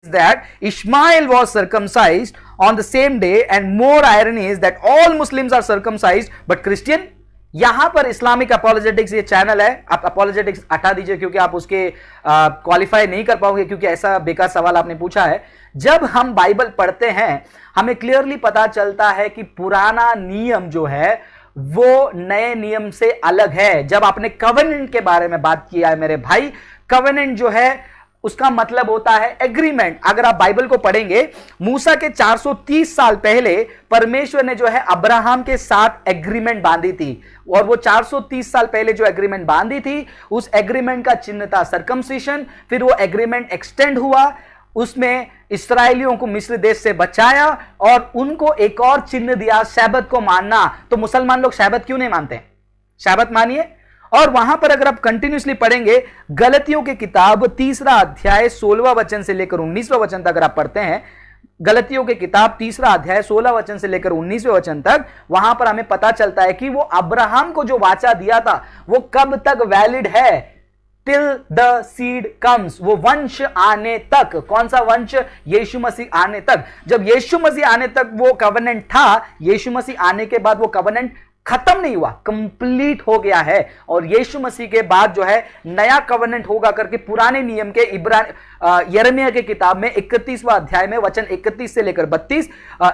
that Ishmael was circumcised on the same day, and more irony is that all Muslims are circumcised but Christian. यहां पर Islamic apologetics ये channel है, आप apologetics हटा दीजिए क्योंकि आप उसके क्वालिफाई नहीं कर पाओगे, क्योंकि ऐसा बेकार सवाल आपने पूछा है। जब हम बाइबल पढ़ते हैं हमें क्लियरली पता चलता है कि पुराना नियम जो है वो नए नियम से अलग है। जब आपने कवेनेंट के बारे में बात किया है मेरे भाई, कवेनेंट जो है उसका मतलब होता है एग्रीमेंट। अगर आप बाइबल को पढ़ेंगे, मूसा के 430 साल पहले परमेश्वर ने जो है अब्राहम के साथ एग्रीमेंट बांधी थी, और वो 430 साल पहले जो एग्रीमेंट बांधी थी उस एग्रीमेंट का चिन्ह था सर्कमसिशन। फिर वो एग्रीमेंट एक्सटेंड हुआ, उसमें इस्राएलियों को मिस्र देश से बचाया और उनको एक और चिन्ह दिया, सैबत को मानना। तो मुसलमान लोग सैबत क्यों नहीं मानते हैं? सैबत मानिए। और वहां पर अगर आप कंटिन्यूसली पढ़ेंगे, गलतियों की किताब 3 अध्याय 16 वचन से लेकर 19वें वचन तक अगर आप पढ़ते हैं, गलतियों की किताब 3 अध्याय 16 वचन से लेकर 19वें वचन तक, वहां पर हमें पता चलता है कि वो अब्राहम को जो वाचा दिया था वो कब तक वैलिड है? टिल द सीड कम्स, वो वंश आने तक। कौन सा वंश? यीशु मसीह आने तक। जब यीशु मसीह आने तक वो कवेनेंट था, यीशु मसीह आने के बाद वो कवेनेंट खत्म नहीं हुआ, कंप्लीट हो गया है। और यीशु मसीह के बाद जो है नया कवेनेंट होगा करके पुराने नियम के यिर्मयाह की किताब में 31वां अध्याय में वचन 31 से लेकर 32,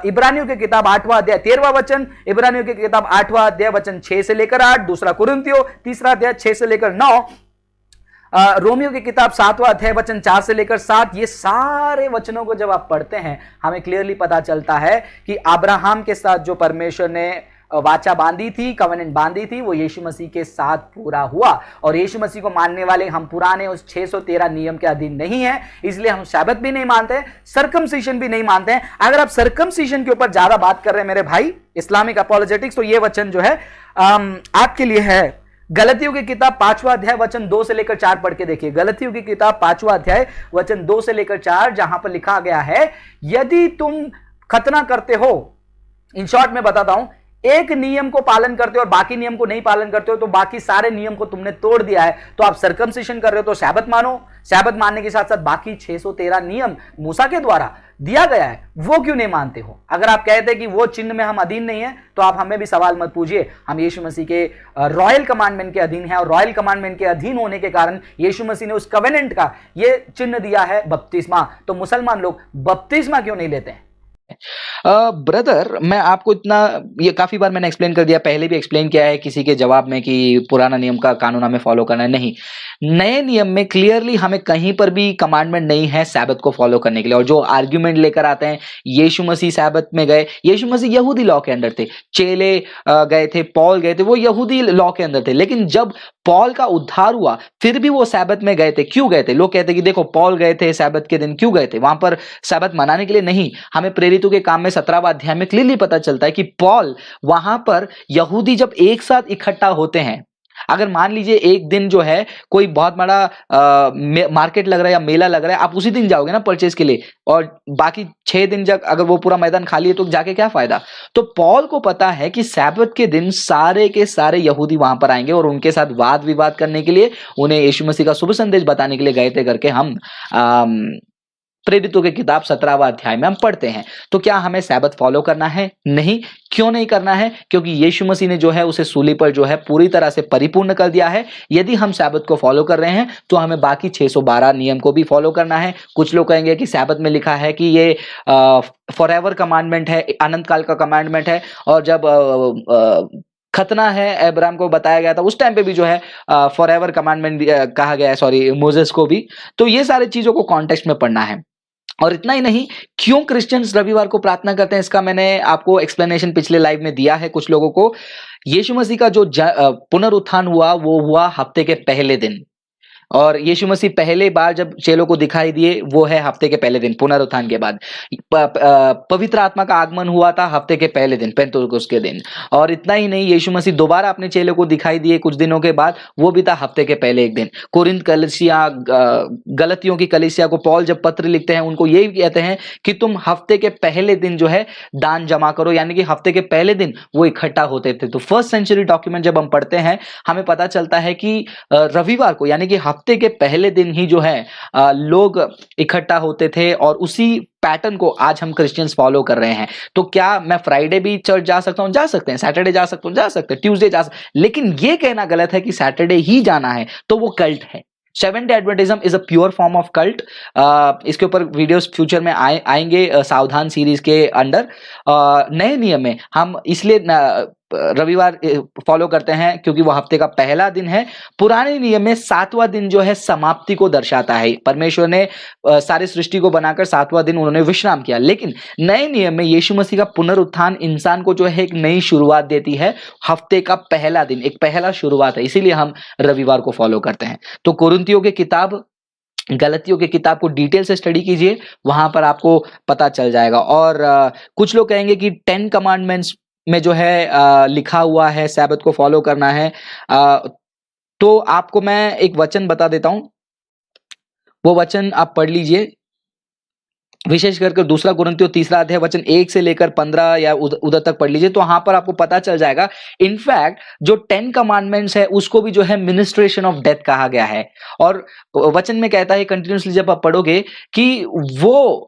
इब्रानियों की किताब 8वां अध्याय 13वां वचन, इब्रानियों की किताब 8वां अध्याय वचन 6 से लेकर 8, दूसरा कुरिन्थियों 3 अध्याय 6 से लेकर 9, रोमियो की किताब 7वां अध्याय वचन 4 से लेकर 7। ये सारे वचनों को जब आप पढ़ते हैं हमें क्लियरली पता चलता है कि अब्राहम के साथ जो परमेश्वर ने वाचा बांधी थी, कवेनेंट बांधी थी, वो यीशु मसीह के साथ पूरा हुआ। और यीशु मसीह को मानने वाले हम पुराने उस 613 नियम के अधीन नहीं है, इसलिए हम सब्त भी नहीं मानते, सर्कमसिशन भी नहीं मानते हैं। अगर आप सर्कमसिशन के ऊपर ज्यादा बात कर रहे हैं मेरे भाई इस्लामिक अपोलोजेटिक्स, तो ये वचन जो है आपके लिए है। गलतियों की किताब 5वां अध्याय वचन 2 से लेकर 4 पढ़ के देखिए। गलतियों की किताब 5वां अध्याय वचन 2 से लेकर 4, जहां पर लिखा गया है, यदि तुम खतना करते हो, इन शॉर्ट में बताता हूं, एक नियम को पालन करते हो और बाकी नियम को नहीं पालन करते हो, तो बाकी सारे नियम को तुमने तोड़ दिया है। तो आप सर्कमसिशन कर रहे हो तो सैबत मानो, सैबत मानने के साथ साथ बाकी 613 नियम मूसा के द्वारा दिया गया है वो क्यों नहीं मानते हो? अगर आप कहते हैं कि वो चिन्ह में हम अधीन नहीं है, तो आप हमें भी सवाल मत पूछिए। हम यीशु मसीह के रॉयल कमांडमेंट के अधीन है, और रॉयल कमांडमेंट के अधीन होने के कारण यीशु मसीह ने उस कवेनेंट का ये चिन्ह दिया है बपतिस्मा। तो मुसलमान लोग बपतिस्मा क्यों नहीं लेते हैं? ब्रदर, मैं आपको इतना, ये काफी बार मैंने एक्सप्लेन कर दिया, पहले भी एक्सप्लेन किया है किसी के जवाब में कि पुराना नियम का कानून हमें फॉलो करना है। नहीं, नए नियम में क्लियरली हमें कहीं पर भी कमांडमेंट नहीं है सैबत को फॉलो करने के लिए। और जो आर्ग्यूमेंट लेकर आते हैं यीशु मसीह सैबत में गए, यीशु मसीह यहूदी लॉ के अंदर थे, चेले गए थे, पॉल गए थे, वो यहूदी लॉ के अंदर थे। लेकिन जब पॉल का उद्धार हुआ फिर भी वो सैबत में गए थे। क्यों गए थे? लोग कहते हैं कि देखो पॉल गए थे सैबत के दिन, क्यों गए थे वहां पर? सैबत मनाने के लिए नहीं। हमें प्रेरितों के काम में 17वां अध्याय में क्लियरली पता चलता है कि पॉल वहां पर, यहूदी जब एक साथ इकट्ठा होते हैं, अगर मान लीजिए एक दिन जो है कोई बहुत बड़ा मार्केट लग रहा है या मेला लग रहा है, आप उसी दिन जाओगे ना परचेज के लिए, और बाकी 6 दिन जब अगर वो पूरा मैदान खाली है तो जाके क्या फायदा? तो पॉल को पता है कि सैबत के दिन सारे के सारे यहूदी वहां पर आएंगे और उनके साथ वाद विवाद करने के लिए, उन्हें यीशु मसीह का शुभ संदेश बताने के लिए गए थे करके हम प्रेरितों की किताब 17वां अध्याय में हम पढ़ते हैं। तो क्या हमें सैबत फॉलो करना है? नहीं। क्यों नहीं करना है? क्योंकि यीशु मसीह ने जो है उसे सूली पर जो है पूरी तरह से परिपूर्ण कर दिया है। यदि हम सैबत को फॉलो कर रहे हैं तो हमें बाकी 612 नियम को भी फॉलो करना है। कुछ लोग कहेंगे कि सैबत में लिखा है कि ये फॉरएवर कमांडमेंट है, अनंत काल का कमांडमेंट है, और जब खतना है अब्राहम को बताया गया था उस टाइम पे भी जो है फॉरएवर कमांडमेंट कहा गया है, सॉरी, मोसेस को भी। तो ये सारे चीजों को कॉन्टेक्स्ट में पढ़ना है। और इतना ही नहीं, क्यों क्रिश्चियंस रविवार को प्रार्थना करते हैं इसका मैंने आपको एक्सप्लेनेशन पिछले लाइव में दिया है। कुछ लोगों को यीशु मसीह का जो पुनरुत्थान हुआ वो हुआ हफ्ते के पहले दिन, और यीशु मसीह पहले बार जब चेलों को दिखाई दिए वो है हफ्ते के पहले दिन, पुनरुत्थान के बाद। पवित्र आत्मा का आगमन हुआ था हफ्ते के पहले दिन, पेंतुकोस्त के दिन। और इतना ही नहीं, यीशु मसीह दोबारा अपने चेलों को दिखाई दिए कुछ दिनों के बाद, वो भी था हफ्ते के पहले एक दिन। कुरिन्थ कलीसिया, गलतियों की कलीसिया को पॉल जब पत्र लिखते हैं उनको यही कहते हैं कि तुम हफ्ते के पहले दिन जो है दान जमा करो, यानी कि हफ्ते के पहले दिन वो इकट्ठा होते थे। तो फर्स्ट सेंचुरी डॉक्यूमेंट जब हम पढ़ते हैं हमें पता चलता है कि रविवार को, यानी कि हफ्ते के पहले दिन ही जो है लोग इकट्ठा होते थे, और उसी पैटर्न को आज हम क्रिश्चियंस फॉलो कर रहे हैं। तो क्या मैं फ्राइडे भी चर्च जा सकता हूं? जा सकते हैं। सैटरडे जा सकता हूं? जा सकते हैं। ट्यूसडे जा सकते, लेकिन ये कहना गलत है कि सैटरडे ही जाना है, तो वो कल्ट है। Seven day adventism is a pure form of cult. इसके ऊपर वीडियोस फ्यूचर में आएंगे सावधान सीरीज के अंडर। नए नियम में हम इसलिए रविवार फॉलो करते हैं क्योंकि वो हफ्ते का पहला दिन है। पुराने नियम में सातवां दिन जो है समाप्ति को दर्शाता है। परमेश्वर ने सारी सृष्टि को बनाकर सातवां दिन उन्होंने विश्राम किया, लेकिन नए नियम में यीशु मसीह का पुनरुत्थान इंसान को जो है एक नई शुरुआत देती है। हफ्ते का पहला दिन एक पहला शुरुआत है, इसीलिए हम रविवार को फॉलो करते हैं। तो कुरिन्थियों की किताब, गलतियों की किताब को डिटेल से स्टडी कीजिए, वहां पर आपको पता चल जाएगा। और कुछ लोग कहेंगे कि 10 कमांडमेंट्स में जो है लिखा हुआ है सैबत को फॉलो करना है। तो आपको मैं एक वचन बता देता हूं, वो वचन आप पढ़ लीजिए। विशेष करके दूसरा कुरिन्थियों 3 अध्याय वचन 1 से लेकर 15 या उधर तक पढ़ लीजिए, तो वहां पर आपको पता चल जाएगा। इनफैक्ट जो 10 कमांडमेंट्स है उसको भी जो है मिनिस्ट्रेशन ऑफ डेथ कहा गया है। और वचन में कहता है कंटिन्यूसली जब आप पढ़ोगे कि वो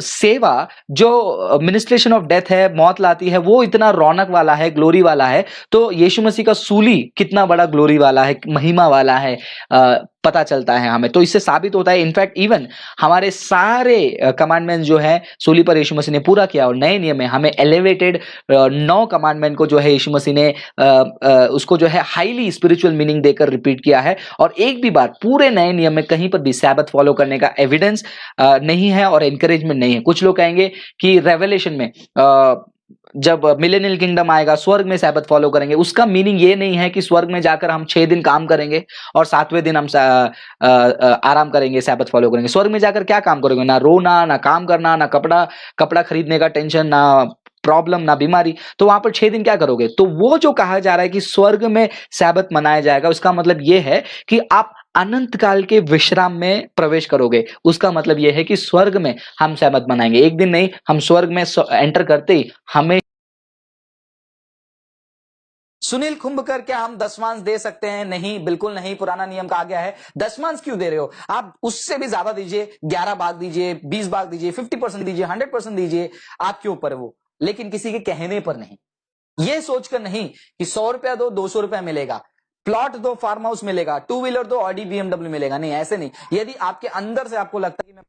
सेवा जो मिनिस्ट्रेशन ऑफ डेथ है, मौत लाती है, वो इतना रौनक वाला है, ग्लोरी वाला है। तो यीशु मसीह का सूली कितना बड़ा ग्लोरी वाला है, महिमा वाला है, पता चलता है हमें। तो इससे साबित होता है, इनफैक्ट इवन हमारे सारे कमांडमेंट्स जो है सूली पर यीशु मसीह ने पूरा किया। और नए नियम में हमें एलिवेटेड 9 कमांडमेंट को जो है यीशु मसीह ने उसको जो है हाईली स्पिरिचुअल मीनिंग देकर रिपीट किया है। और एक भी बार पूरे नए नियम में कहीं पर भी सैबत फॉलो करने का एविडेंस नहीं है और एनकरेजमेंट नहीं है। कुछ लोग कहेंगे कि रेवलेशन में जब मिलेनियल किंगडम आएगा स्वर्ग में सैबत फॉलो करेंगे। उसका मीनिंग ये नहीं है कि स्वर्ग में जाकर हम 6 दिन काम करेंगे और 7वें दिन हम आराम करेंगे, सैबत फॉलो करेंगे। स्वर्ग में जाकर क्या काम करोगे? ना रोना, ना काम करना, ना कपड़ा खरीदने का टेंशन, ना प्रॉब्लम, ना बीमारी। तो वहां पर 6 दिन क्या करोगे? तो वो जो कहा जा रहा है कि स्वर्ग में सैबत मनाया जाएगा, उसका मतलब ये है कि आप अनंत काल के विश्राम में प्रवेश करोगे। उसका मतलब यह है कि स्वर्ग में हम सैबत मनाएंगे, एक दिन नहीं। हम स्वर्ग में एंटर करते ही हमें सुनील कुंभकर, क्या हम दशमांश दे सकते हैं? नहीं, बिल्कुल नहीं। पुराना नियम कहा गया है दशमांश क्यों दे रहे हो? आप उससे भी ज्यादा दीजिए, 11 भाग दीजिए, 20 भाग दीजिए, 50% दीजिए, 100% दीजिए, आपके ऊपर है वो, लेकिन किसी के कहने पर नहीं। ये सोचकर नहीं कि 100 रुपया दो 200 रुपया मिलेगा, प्लॉट दो फार्म हाउस मिलेगा, 2 व्हीलर दो ऑडी BMW मिलेगा। नहीं, ऐसे नहीं। यदि आपके अंदर से आपको लगता है कि मैं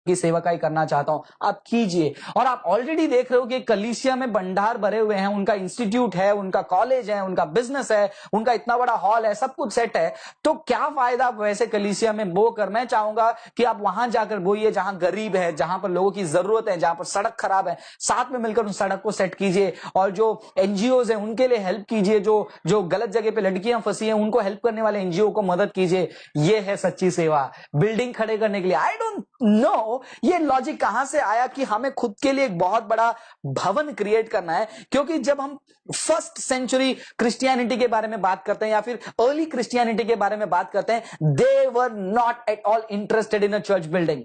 की सेवकाई करना चाहता हूं, आप कीजिए। और आप ऑलरेडी देख रहे हो कि कलीसिया में भंडार भरे हुए हैं, उनका इंस्टीट्यूट है, उनका कॉलेज है, उनका बिजनेस है, उनका इतना बड़ा हॉल है, सब कुछ सेट है। तो क्या फायदा आप वैसे कलीसिया में बो कर? मैं चाहूंगा कि आप वहां जाकर बोइए जहां गरीब है, जहां पर लोगों की जरूरत है, जहां पर सड़क खराब है, साथ में मिलकर उन सड़क को सेट कीजिए। और जो एनजीओज है उनके लिए हेल्प कीजिए, जो गलत जगह पे लड़कियां फंसी हैं उनको हेल्प करने वाले एनजीओ को मदद कीजिए। ये है सच्ची सेवा। बिल्डिंग खड़े करने के लिए, आई डोंट नो ये लॉजिक कहां से आया कि हमें खुद के लिए एक बहुत बड़ा भवन क्रिएट करना है। क्योंकि जब हम फर्स्ट सेंचुरी क्रिश्चियनिटी के बारे में बात करते हैं या फिर अर्ली क्रिश्चियनिटी के बारे में बात करते हैं, they were not at all interested in a church building.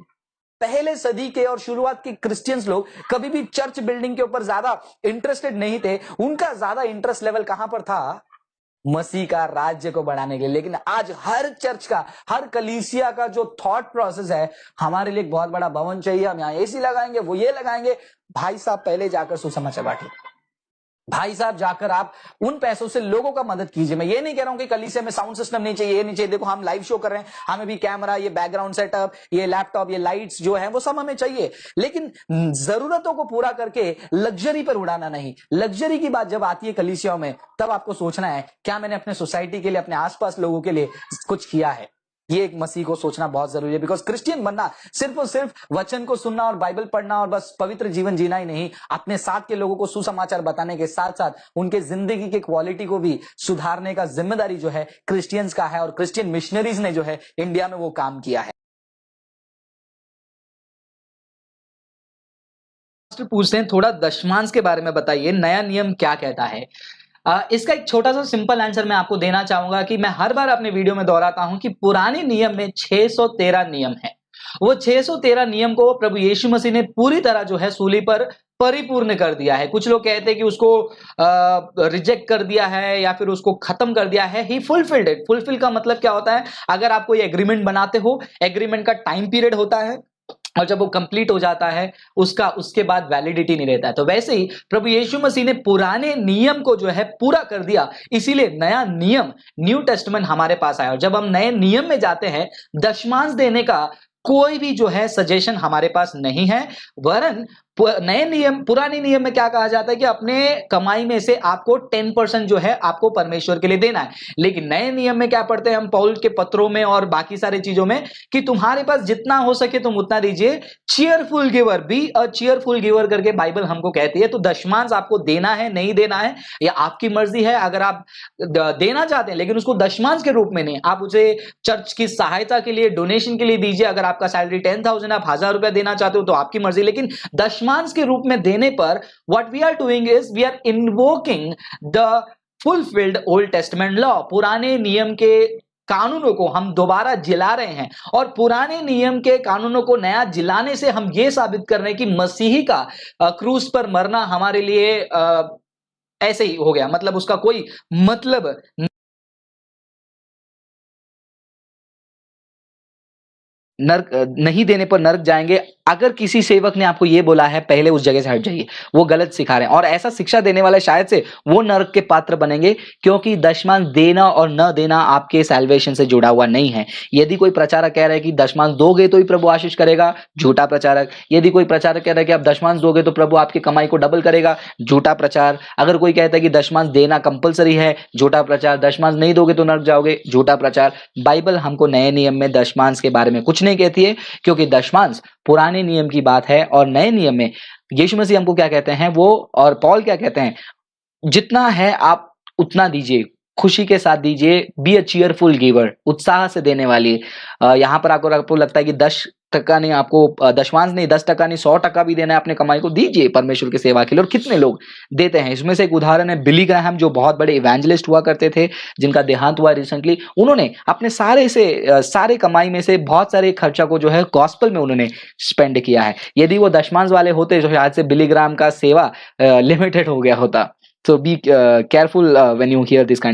पहले सदी के और शुरुआत के क्रिश्चियंस लोग कभी भी चर्च बिल्डिंग के ऊपर ज्यादा इंटरेस्टेड नहीं थे। उनका ज्यादा इंटरेस्ट लेवल कहां पर था? मसीह का राज्य को बढ़ाने के लिए। लेकिन आज हर चर्च का, हर कलीसिया का जो थॉट प्रोसेस है, हमारे लिए एक बहुत बड़ा भवन चाहिए, हम यहां एसी लगाएंगे, वो ये लगाएंगे। भाई साहब, पहले जाकर सुसमाचार बांटिए। भाई साहब, जाकर आप उन पैसों से लोगों का मदद कीजिए। मैं ये नहीं कह रहा हूं कि कलीसिया में साउंड सिस्टम नहीं चाहिए, ये नहीं चाहिए। देखो, हम लाइव शो कर रहे हैं, हमें भी कैमरा, ये बैकग्राउंड सेटअप, ये लैपटॉप, ये लाइट्स जो है वो सब हमें चाहिए। लेकिन जरूरतों को पूरा करके लग्जरी पर उड़ाना नहीं। लग्जरी की बात जब आती है कलीसियाओं में, तब आपको सोचना है क्या मैंने अपने सोसाइटी के लिए, अपने आसपास लोगों के लिए कुछ किया है। ये एक मसीह को सोचना बहुत जरूरी है। बिकॉज क्रिश्चियन बनना सिर्फ और सिर्फ वचन को सुनना और बाइबल पढ़ना और बस पवित्र जीवन जीना ही नहीं, अपने साथ के लोगों को सुसमाचार बताने के साथ साथ उनके जिंदगी की क्वालिटी को भी सुधारने का जिम्मेदारी जो है क्रिश्चियंस का है। और क्रिश्चियन मिशनरीज ने जो है इंडिया में वो काम किया है। पूछते हैं, थोड़ा दशमांश के बारे में बताइए, नया नियम क्या कहता है? इसका एक छोटा सा सिंपल आंसर मैं आपको देना चाहूंगा कि मैं हर बार अपने वीडियो में दोहराता हूं कि पुराने नियम में 613 नियम है। वो 613 नियम को प्रभु यीशु मसीह ने पूरी तरह जो है सूली पर परिपूर्ण कर दिया है। कुछ लोग कहते हैं कि उसको रिजेक्ट कर दिया है या फिर उसको खत्म कर दिया है। ही फुलफिल्ड इट। फुलफिल का मतलब क्या होता है? अगर आप कोई एग्रीमेंट बनाते हो, एग्रीमेंट का टाइम पीरियड होता है और जब वो कंप्लीट हो जाता है उसके बाद वैलिडिटी नहीं रहता है। तो वैसे ही प्रभु यीशु मसीह ने पुराने नियम को जो है पूरा कर दिया, इसीलिए नया नियम, न्यू टेस्टमेंट हमारे पास आया। और जब हम नए नियम में जाते हैं, दशमांश देने का कोई भी जो है सजेशन हमारे पास नहीं है। वरन नए नियम, पुराने नियम में क्या कहा जाता है कि अपने कमाई में से आपको 10% जो है आपको परमेश्वर के लिए देना है। लेकिन नए नियम में क्या पढ़ते हैं हम पौल के पत्रों में और बाकी सारी चीजों में कि तुम्हारे पास जितना हो सके तुम उतना दीजिए। Cheerful giver, be a cheerful giver करके बाइबल हमको कहती है। तो दशमांश आपको देना है, नहीं देना है, या आपकी मर्जी है। अगर आप देना चाहते हैं लेकिन उसको दशमांश के रूप में नहीं, आप उसे चर्च की सहायता के लिए, डोनेशन के लिए दीजिए। अगर आपका सैलरी 10,000, आप 1,000 रुपया देना चाहते हो तो आपकी मर्जी। लेकिन दशमांश के रूप में देने पर what we are doing is we are invoking the fulfilled Old Testament law. पुराने नियम के कानूनों को हम दोबारा जिला रहे हैं, और पुराने नियम के कानूनों को नया जिलाने से हम ये साबित कर रहे हैं कि मसीही का क्रूस पर मरना हमारे लिए ऐसे ही हो गया, मतलब उसका कोई मतलब नर्क नहीं देने पर नर्क जाएंगे। अगर किसी सेवक ने आपको यह बोला है पहले उस जगह से हट जाइए, वो गलत सिखा रहे हैं। और ऐसा शिक्षा देने वाले शायद से वो नर्क के पात्र बनेंगे, क्योंकि दशमांश देना और न देना आपके सैल्वेशन से जुड़ा हुआ नहीं है। यदि कोई प्रचारक कह रहा है कि दशमांश दोगे तो ही प्रभु आशीष करेगा, झूठा प्रचारक। यदि कोई प्रचारक कह रहा है कि आप दशमांश दोगे तो प्रभु आपकी कमाई को डबल करेगा, झूठा प्रचार। अगर कोई कहता है कि दशमांश देना कंपलसरी है, झूठा प्रचार। दशमांश नहीं दोगे तो नर्क जाओगे, झूठा प्रचार। बाइबल हमको नए नियम में दशमांश के बारे में कुछ नहीं कहती है, क्योंकि दशमांश पुराने नियम की बात है। और नए नियम में यीशु मसीह हमको क्या कहते हैं वो, और पौल क्या कहते हैं, जितना है आप उतना दीजिए, खुशी के साथ दीजिए। बी अ चीयरफुल गिवर, उत्साह से देने वाली। यहां पर आपको लगता है कि 10% नहीं, आपको दशमांश नहीं, 10% नहीं, 100% भी देना है अपने कमाई को, दीजिए परमेश्वर की सेवा के लिए। और कितने लोग देते हैं। इसमें से एक उदाहरण है बिली ग्राहम, जो बहुत बड़े इवेंजलिस्ट हुआ करते थे, जिनका देहांत हुआ रिसेंटली। उन्होंने अपने सारे कमाई में से बहुत सारे खर्चा को जो है गॉस्पेल में उन्होंने स्पेंड किया है। यदि वो दशमांश वाले होते तो शायद से बिली ग्राहम का सेवा लिमिटेड हो गया होता। So be careful when you hear this kind